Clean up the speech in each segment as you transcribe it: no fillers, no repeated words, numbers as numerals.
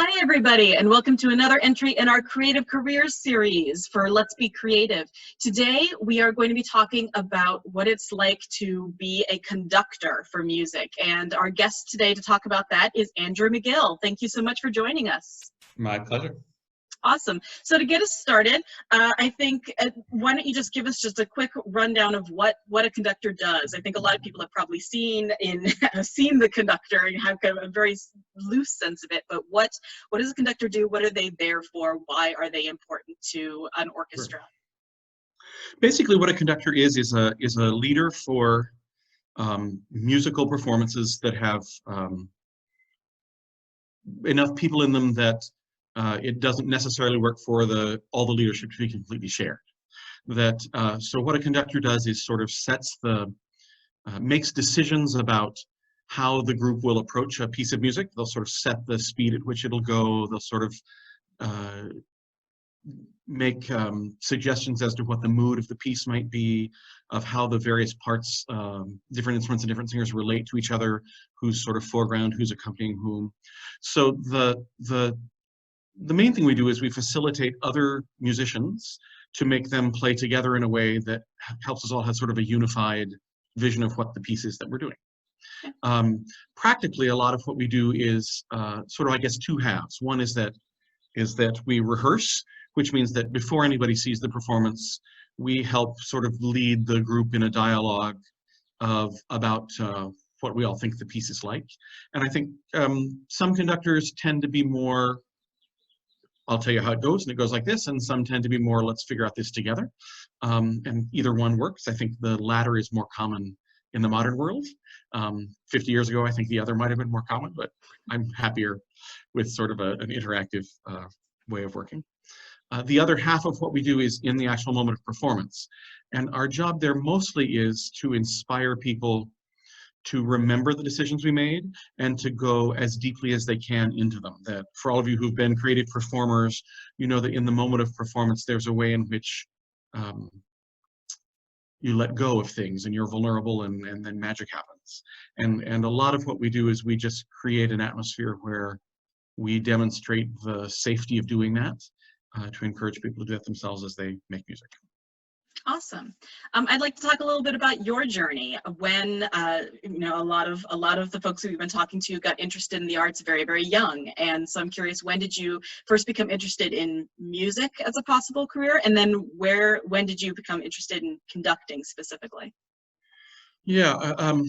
Hi, everybody, and welcome to another entry in our Creative Careers series for Let's Be Creative. Today, we are going to be talking about what it's like to be a conductor for music. And our guest today to talk about that is Andrew Megill. Thank you so much for joining us. My pleasure. Awesome. So to get us started, I think, why don't you just give us just a quick rundown of what a conductor does? I think a lot of people have probably seen the conductor and have kind of a very loose sense of it, but what does a conductor do? What are they there for? Why are they important to an orchestra? Sure. Basically, what a conductor is a leader for musical performances that have enough people in them that it doesn't necessarily work for all the leadership to be completely shared. So what a conductor does is sort of makes decisions about how the group will approach a piece of music. They'll sort of set the speed at which it'll go. They'll sort of make suggestions as to what the mood of the piece might be, of how the various parts, different instruments and different singers relate to each other, who's sort of foreground, who's accompanying whom. So the main thing we do is we facilitate other musicians to make them play together in a way that helps us all have sort of a unified vision of what the piece is that we're doing. Practically, a lot of what we do is sort of, I guess, two halves. One is that we rehearse, which means that before anybody sees the performance, we help sort of lead the group in a dialogue about what we all think the piece is like. And I think some conductors tend to be more, I'll tell you how it goes, and it goes like this, and some tend to be more, let's figure out this together. And either one works. I think the latter is more common in the modern world. 50 years ago, I think the other might have been more common, but I'm happier with sort of an interactive way of working. The other half of what we do is in the actual moment of performance. And our job there mostly is to inspire people to remember the decisions we made and to go as deeply as they can into them. That for all of you who've been creative performers, you know that in the moment of performance, there's a way in which you let go of things and you're vulnerable, and then magic happens. And a lot of what we do is we just create an atmosphere where we demonstrate the safety of doing that to encourage people to do that themselves as they make music. Awesome. I'd like to talk a little bit about your journey. When a lot of the folks who we've been talking to got interested in the arts very, very young, and so I'm curious, when did you first become interested in music as a possible career, and then when did you become interested in conducting specifically? Yeah,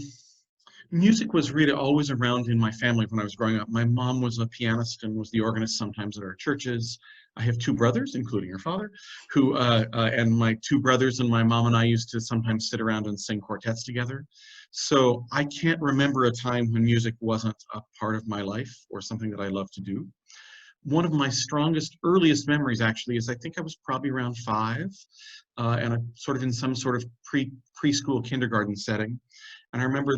music was really always around in my family when I was growing up. My mom was a pianist and was the organist sometimes at our churches. I have two brothers, including your father, who, and my two brothers and my mom and I used to sometimes sit around and sing quartets together. So I can't remember a time when music wasn't a part of my life or something that I love to do. One of my strongest, earliest memories actually is I think I was probably around 5, and I'm sort of in some sort of preschool kindergarten setting. And I remember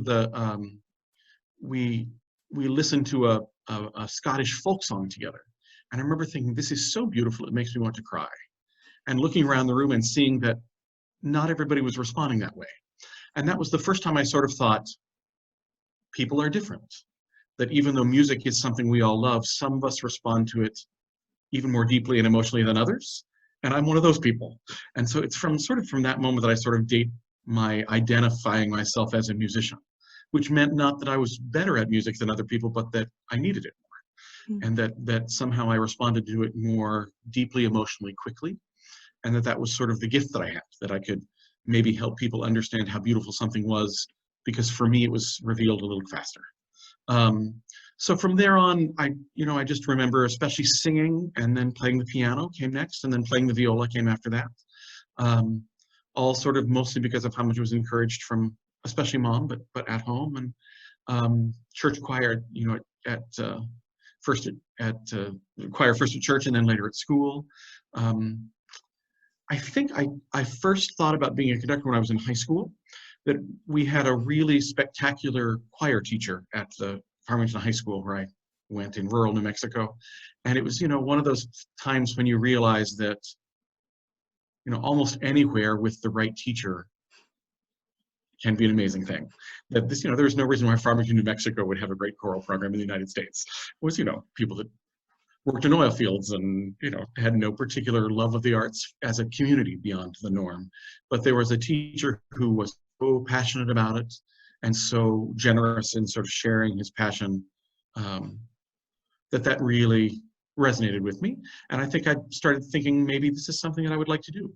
we listened to a Scottish folk song together. And I remember thinking, this is so beautiful, it makes me want to cry. And looking around the room and seeing that not everybody was responding that way. And that was the first time I sort of thought, people are different. That even though music is something we all love, some of us respond to it even more deeply and emotionally than others. And I'm one of those people. And so it's from that moment that I sort of date my identifying myself as a musician, which meant not that I was better at music than other people, but that I needed it more. And that somehow I responded to it more deeply, emotionally, quickly. And that was sort of the gift that I had, that I could maybe help people understand how beautiful something was, because for me, it was revealed a little faster. So from there on, I just remember especially singing, and then playing the piano came next, and then playing the viola came after that. All sort of mostly because of how much I was encouraged from, especially mom, but at home, and church choir, first at church and then later at school. I think I first thought about being a conductor when I was in high school, that we had a really spectacular choir teacher at the Farmington High School where I went in rural New Mexico. And it was, one of those times when you realize that, almost anywhere with the right teacher can be an amazing thing. That this, there's no reason why Farmington, New Mexico would have a great choral program in the United States. It was, people that worked in oil fields and, you know, had no particular love of the arts as a community beyond the norm. But there was a teacher who was so passionate about it and so generous in sort of sharing his passion, that really resonated with me. And I think I started thinking maybe this is something that I would like to do.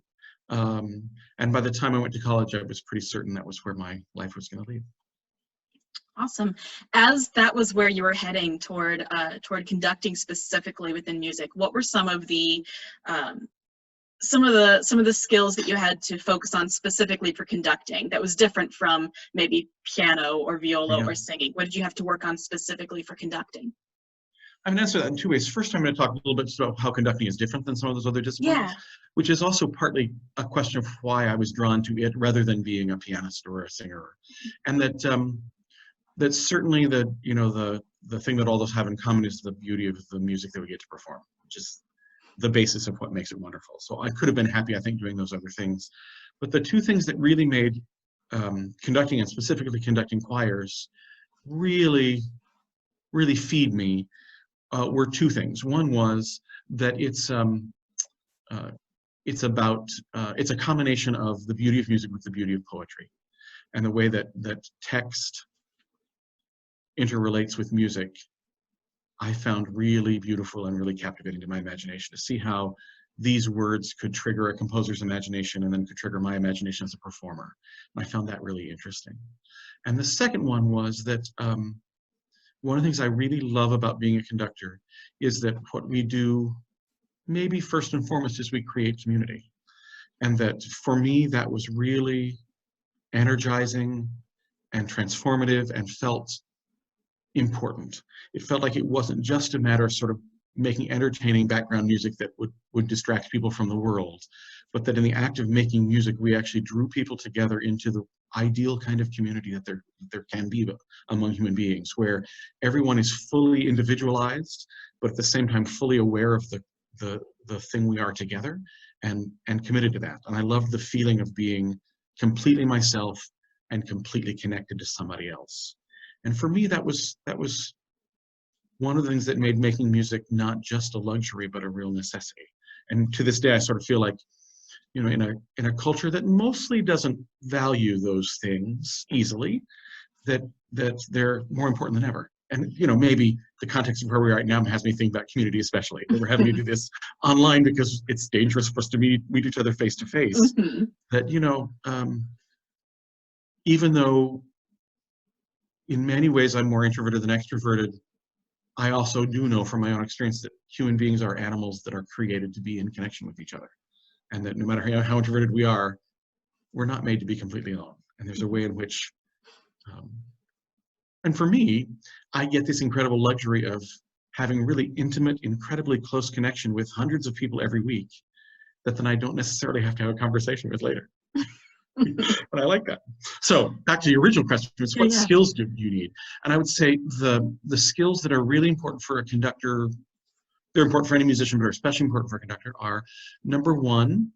And by the time I went to college, I was pretty certain that was where my life was going to lead. Awesome. As that was where you were heading toward conducting specifically within music, what were some of the skills that you had to focus on specifically for conducting that was different from maybe piano or viola Yeah. or singing? What did you have to work on specifically for conducting? I'm going to answer that in two ways. First, I'm going to talk a little bit about how conducting is different than some of those other disciplines, Yeah. which is also partly a question of why I was drawn to it rather than being a pianist or a singer. And that certainly the thing that all those have in common is the beauty of the music that we get to perform, which is the basis of what makes it wonderful. So I could have been happy, I think, doing those other things. But the two things that really made conducting, and specifically conducting choirs, really feed me were two things. One was that it's a combination of the beauty of music with the beauty of poetry, and the way that text interrelates with music, I found really beautiful and really captivating to my imagination, to see how these words could trigger a composer's imagination and then could trigger my imagination as a performer. And I found that really interesting. And the second one was that one of the things I really love about being a conductor is that what we do, maybe first and foremost, is we create community. And that for me, that was really energizing and transformative and felt important. It felt like it wasn't just a matter of sort of making entertaining background music that would distract people from the world, but that in the act of making music, we actually drew people together into the ideal kind of community that there can be among human beings, where everyone is fully individualized, but at the same time fully aware of the thing we are together, and committed to that. And I loved the feeling of being completely myself and completely connected to somebody else. And for me, that was one of the things that made making music not just a luxury, but a real necessity. And to this day, I sort of feel like, you know, in a culture that mostly doesn't value those things easily, that they're more important than ever. And, you know, maybe the context of where we are right now has me think about community, especially. We're having to do this online because it's dangerous for us to meet each other face to face. That, you know, even though in many ways I'm more introverted than extroverted, I also do know from my own experience that human beings are animals that are created to be in connection with each other. And that no matter how introverted we are, we're not made to be completely alone. And there's a way in which, and for me, I get this incredible luxury of having really intimate, incredibly close connection with hundreds of people every week that then I don't necessarily have to have a conversation with later. But I like that. So back to the original question, is what skills do you need? And I would say the skills that are really important for a conductor, they're important for any musician, but are especially important for a conductor, are, number one,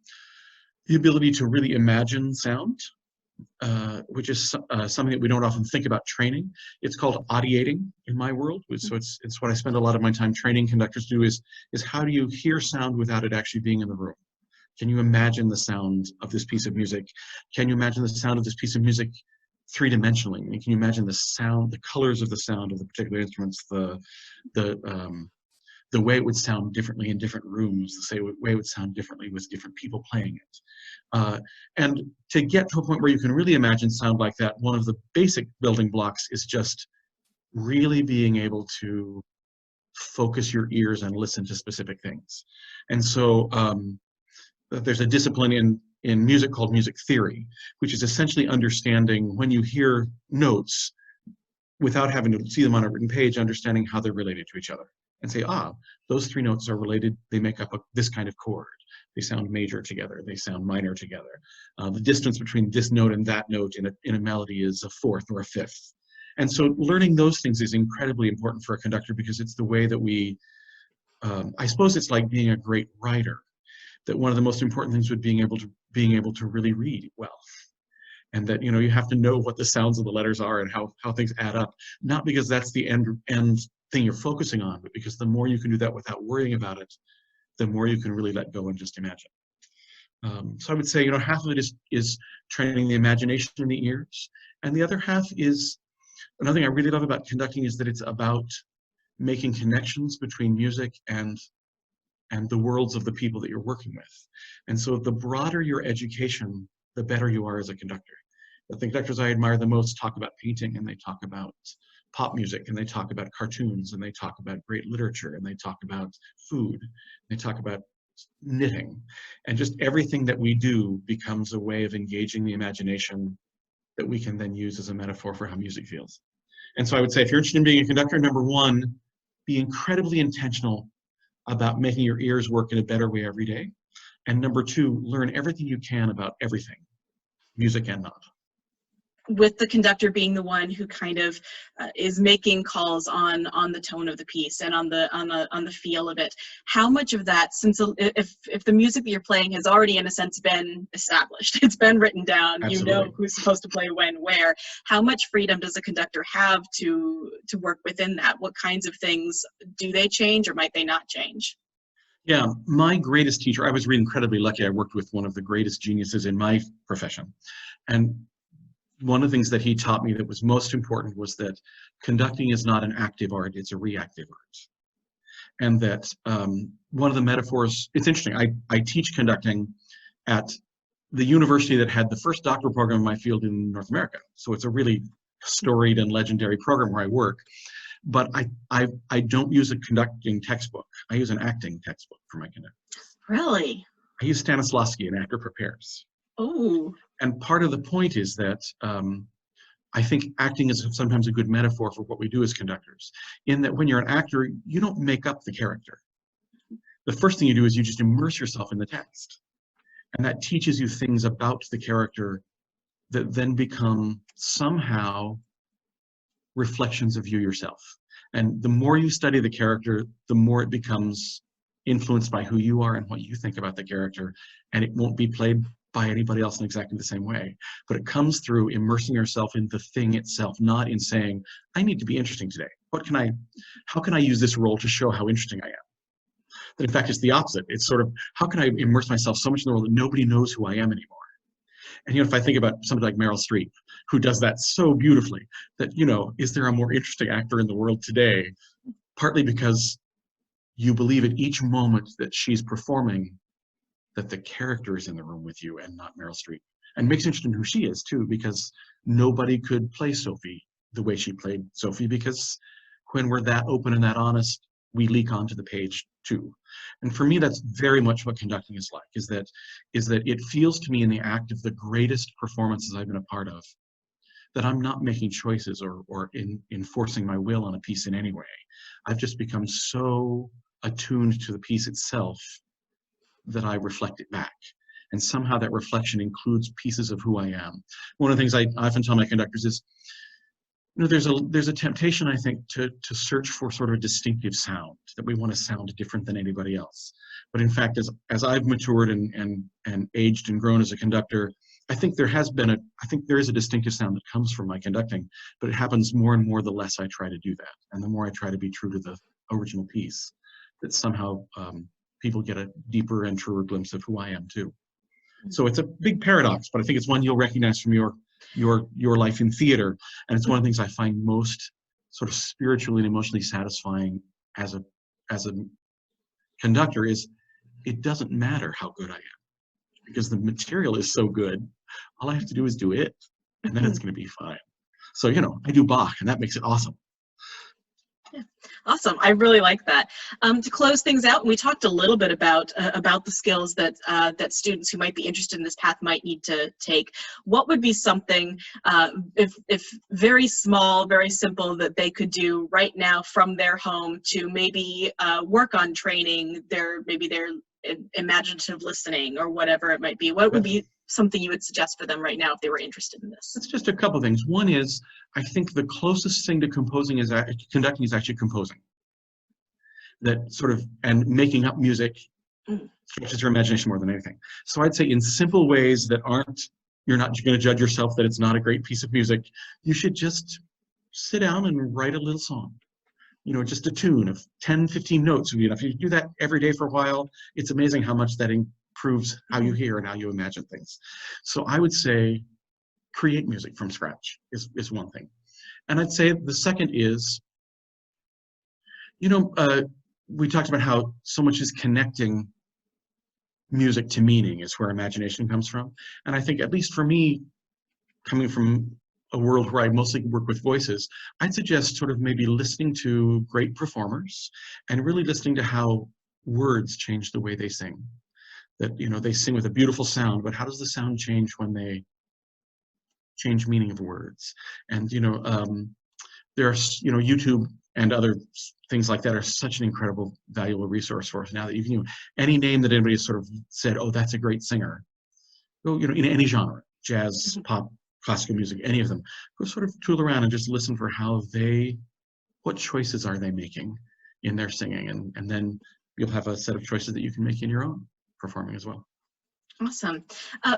the ability to really imagine sound, which is something that we don't often think about training. It's called audiating in my world. So it's what I spend a lot of my time training conductors to do, is how do you hear sound without it actually being in the room? Can you imagine the sound of this piece of music? Can you imagine the sound of this piece of music three-dimensionally? Can you imagine the sound, the colors of the sound of the particular instruments, the way it would sound differently in different rooms, the way it would sound differently with different people playing it? And to get to a point where you can really imagine sound like that, one of the basic building blocks is just really being able to focus your ears and listen to specific things. And so there's a discipline in music called music theory, which is essentially understanding when you hear notes without having to see them on a written page, understanding how they're related to each other, and say, those three notes are related, they make up this kind of chord. They sound major together, they sound minor together. The distance between this note and that note in a melody is a fourth or a fifth. And so learning those things is incredibly important for a conductor, because it's the way that we, I suppose it's like being a great writer, that one of the most important things would being able to really read well. And that, you know, you have to know what the sounds of the letters are and how things add up, not because that's the end thing you're focusing on, but because the more you can do that without worrying about it, the more you can really let go and just imagine. So I would say, half of it is training the imagination in the ears, and the other half is, another thing I really love about conducting is that it's about making connections between music and the worlds of the people that you're working with. And so the broader your education, the better you are as a conductor. The conductors I admire the most talk about painting, and they talk about pop music, and they talk about cartoons, and they talk about great literature, and they talk about food, they talk about knitting, and just everything that we do becomes a way of engaging the imagination that we can then use as a metaphor for how music feels. And so I would say, if you're interested in being a conductor, number one, be incredibly intentional about making your ears work in a better way every day. And number two, learn everything you can about everything, music and not. With the conductor being the one who kind of is making calls on the tone of the piece and on the feel of it, how much of that, since if the music that you're playing has already in a sense been established, it's been written down, Absolutely. you know who's supposed to play when, where, how much freedom does a conductor have to work within that? What kinds of things do they change, or might they not change? Yeah, my greatest teacher, I was really incredibly lucky. I worked with one of the greatest geniuses in my profession. And one of the things that he taught me that was most important was that conducting is not an active art, it's a reactive art. And that one of the metaphors, it's interesting, I teach conducting at the university that had the first doctoral program in my field in North America. So it's a really storied and legendary program where I work. But I don't use a conducting textbook. I use an acting textbook for my conducting. Really? I use Stanislavski, An Actor Prepares. Oh. And part of the point is that I think acting is sometimes a good metaphor for what we do as conductors, in that when you're an actor, you don't make up the character. The first thing you do is you just immerse yourself in the text. And that teaches you things about the character that then become somehow reflections of you yourself. And the more you study the character, the more it becomes influenced by who you are and what you think about the character, and it won't be played by anybody else in exactly the same way. But it comes through immersing yourself in the thing itself, not in saying, I need to be interesting today. How can I use this role to show how interesting I am? But in fact, it's the opposite. It's sort of, how can I immerse myself so much in the world that nobody knows who I am anymore? And if I think about somebody like Meryl Streep, who does that so beautifully, that, is there a more interesting actor in the world today? Partly because you believe at each moment that she's performing that the character is in the room with you and not Meryl Streep. And it makes it interesting who she is too, because nobody could play Sophie the way she played Sophie, because when we're that open and that honest, we leak onto the page too. And for me, that's very much what conducting is like, is that it feels to me in the act of the greatest performances I've been a part of, that I'm not making choices or enforcing my will on a piece in any way. I've just become so attuned to the piece itself that I reflect it back. And somehow that reflection includes pieces of who I am. One of the things I often tell my conductors is, there's a temptation, I think, to search for sort of a distinctive sound, that we want to sound different than anybody else. But in fact, as I've matured and aged and grown as a conductor, I think there is a distinctive sound that comes from my conducting, but it happens more and more the less I try to do that. And the more I try to be true to the original piece, that somehow people get a deeper and truer glimpse of who I am too. So it's a big paradox, but I think it's one you'll recognize from your life in theater. And it's one of the things I find most sort of spiritually and emotionally satisfying as a conductor is, it doesn't matter how good I am, because the material is so good. All I have to do is do it, and then it's going to be fine. So, I do Bach, and that makes it awesome. Yeah. Awesome. I really like that. To close things out, we talked a little bit about the skills that students who might be interested in this path might need to take. What would be something, if very small, very simple, that they could do right now from their home to maybe work on training their imaginative listening or whatever it might be? What would be something you would suggest for them right now if they were interested in this? It's just a couple things. One is, I think the closest thing to conducting is actually composing. That sort of, and making up music stretches your imagination more than anything. So I'd say in simple ways that you're not going to judge yourself that it's not a great piece of music, you should just sit down and write a little song. just a tune of 10, 15 notes would be enough. If you do that every day for a while, it's amazing how much that improves how you hear and how you imagine things. So I would say create music from scratch is one thing. And I'd say the second is, we talked about how so much is connecting music to meaning is where imagination comes from. And I think, at least for me, coming from a world where I mostly work with voices, I'd suggest sort of maybe listening to great performers and really listening to how words change the way they sing. That, they sing with a beautiful sound, but how does the sound change when they change meaning of words? And, there's, YouTube and other things like that are such an incredible, valuable resource for us now, that even any name that anybody has sort of said, oh, that's a great singer, go, in any genre, jazz, pop, classical music, any of them, go sort of tool around and just listen for what choices are they making in their singing, and then you'll have a set of choices that you can make in your own performing as well. Awesome.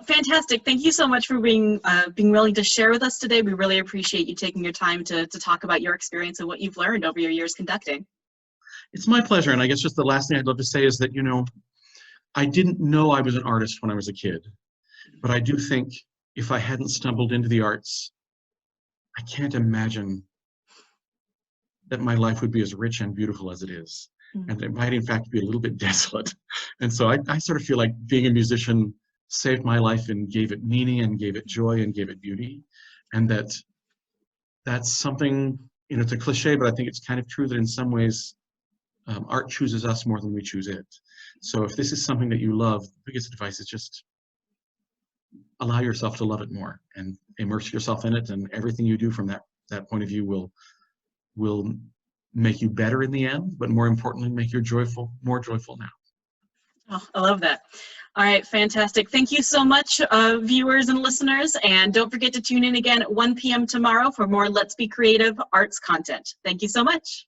Fantastic. Thank you so much for being willing to share with us today. We really appreciate you taking your time to talk about your experience and what you've learned over your years conducting. It's my pleasure. And I guess just the last thing I'd love to say is that, I didn't know I was an artist when I was a kid, but I do think if I hadn't stumbled into the arts, I can't imagine that my life would be as rich and beautiful as it is. And it might, in fact, be a little bit desolate. And so I sort of feel like being a musician saved my life and gave it meaning and gave it joy and gave it beauty. And that's something, it's a cliche, but I think it's kind of true that in some ways, art chooses us more than we choose it. So if this is something that you love, the biggest advice is just allow yourself to love it more and immerse yourself in it. And everything you do from that point of view will make you better in the end, but more importantly, make you more joyful now. Oh, I love that. All right, fantastic. Thank you so much, viewers and listeners. And don't forget to tune in again at 1 p.m. tomorrow for more Let's Be Creative arts content. Thank you so much.